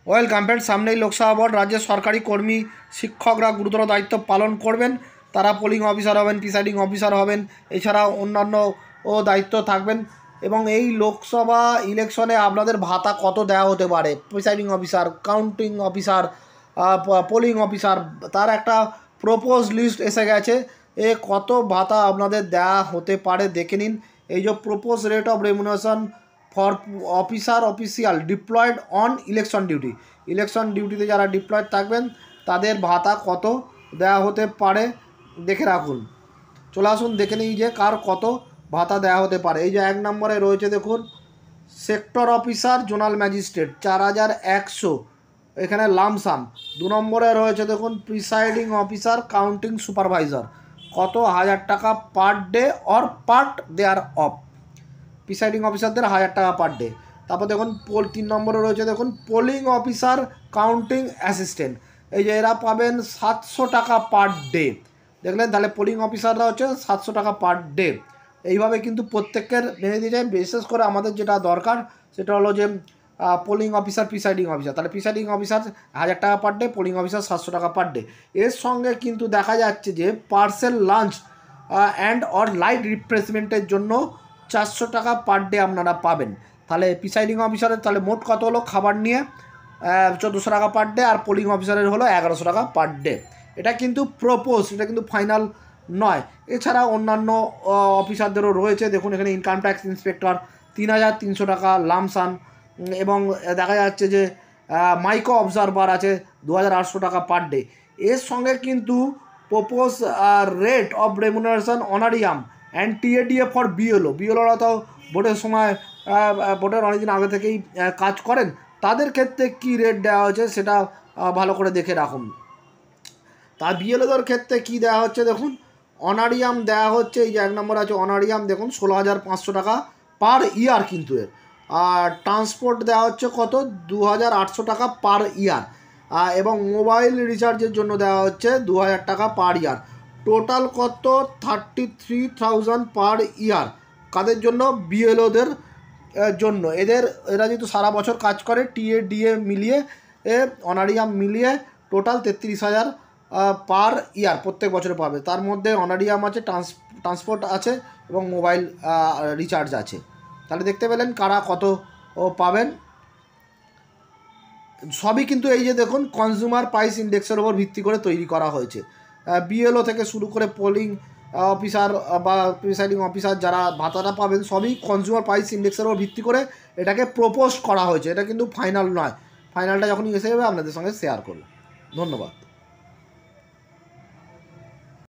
Welcome friend, সামনেই Lok Sabha vote. রাজ্যের সরকারি কর্মী শিক্ষকরা গুরুতর দায়িত্ব পালন করবেন। তারা পোলিং অফিসার হবেন, প্রিসাইডিং অফিসার হবেন, এছাড়াও অন্যান্য দায়িত্ব থাকবেন। এবং এই লোকসভা ইলেকশনে আপনাদের ভাতা কত দেওয়া হতে পারে, presiding officer, counting officer, polling officer, তার একটা প্রপোজ লিস্ট এসে গেছে। কত ভাতা আপনাদের দেওয়া হতে পারে দেখে নিন। এই যে propose rate of remuneration for official diploid on election duty, election ডিউটিতে যারা ডিপ্লয়েড থাকবেন তাদের ভাতা কত দেওয়া হতে পারে দেখে রাখুন। চলে আসুন দেখে নিই যে কার কত ভাতা দেওয়া হতে পারে। এই যে 1 নম্বরে রয়েছে দেখুন, সেক্টর অফিসার জোনাল ম্যাজিস্ট্রেট 4100, এখানে লামসাম। 2 নম্বরে রয়েছে দেখুন, প্রিসাইডিং অফিসার কাউন্টিং সুপারভাইজার, কত 1000 টাকা per day or part thereof. Presiding অফিসারদের 1000 টাকা পার ডে। তারপর দেখুন 3 নম্বরে রয়েছে দেখুন, পোলিং অফিসার কাউন্টিং অ্যাসিস্ট্যান্ট, এই যে এরা পাবেন 700 টাকা পার ডে। দেখলেন, তাহলে পোলিং অফিসাররা হচ্ছে 700 টাকা পার ডে। এইভাবে কিন্তু প্রত্যেকের মেনে দিয়ে যায়। বিশেষ করে আমাদের যেটা দরকার সেটা হলো যে পোলিং অফিসার, প্রিসাইডিং অফিসার, তাহলে প্রিসাইডিং অফিসার 1000 টাকা পার ডে, পোলিং অফিসার 700 টাকা পার ডে। এর সঙ্গে কিন্তু দেখা যাচ্ছে যে parcel lunch and or light রিফ্রেশমেন্টের জন্য 400 টাকা পার ডে আপনারা পাবেন। তাহলে প্রিসাইডিং অফিসারের তাহলে মোট কত হলো, খাবার নিয়ে 1400 টাকা পার ডে, আর পোলিং অফিসারের হলো 1100 টাকা পার ডে। এটা কিন্তু প্রপোজ, এটা কিন্তু ফাইনাল নয়। এছাড়া অন্যান্য অফিসারদেরও রয়েছে। দেখুন এখানে ইনকাম ট্যাক্স ইন্সপেক্টর 3300 টাকা লামসান, এবং দেখা যাচ্ছে যে মাইক্রো অবজারভার আছে 2800 টাকা পার ডে। এর সঙ্গে কিন্তু propose rate of remuneration honorarium and TA DA for বিএলওরা তো ভোটের সময় ভোটের অনেকদিন আগে থেকেই কাজ করেন, তাদের ক্ষেত্রে কি রেট দেওয়া হয়েছে সেটা ভালো করে দেখে রাখুন। তার বিএলওদের ক্ষেত্রে কি দেওয়া হচ্ছে দেখুন, অনারিয়াম দেওয়া হচ্ছে, এই যে 1 নম্বর আছে অনারিয়াম, দেখুন 16,500 টাকা পার ইয়ার কিন্তু এর। আর ট্রান্সপোর্ট দেওয়া হচ্ছে কত, 2800 টাকা পার ইয়ার। এবং মোবাইল রিচার্জের জন্য দেওয়া হচ্ছে 2000 টাকা পার ইয়ার। টোটাল কত, 33,000 পার ইয়ার। কাদের জন্য, বিএলওদের জন্য। এরা যেহেতু সারা বছর কাজ করে, টিএডিএ মিলিয়ে অনারিয়াম মিলিয়ে টোটাল 33,000 পার ইয়ার প্রত্যেক বছরে পাবে। তার মধ্যে অনারিয়াম আছে, ট্রান্সপোর্ট আছে এবং মোবাইল রিচার্জ আছে। তাহলে দেখতে পেলেন কারা কত পাবেন। সবই কিন্তু এই যে দেখুন কনজিউমার প্রাইস ইন্ডেক্সের ওপর ভিত্তি করে তৈরি করা হয়েছে। বিএলও থেকে শুরু করে পোলিং অফিসার বা প্রিসাইডিং অফিসার যারা ভাতাটা পাবেন, সবই কনজিউমার প্রাইস ইন্ডেক্সের ওপর ভিত্তি করে এটাকে প্রপোজ করা হয়েছে। এটা কিন্তু ফাইনাল নয়। ফাইনালটা যখনই এসে যাবে আপনাদের সঙ্গে শেয়ার করব। ধন্যবাদ।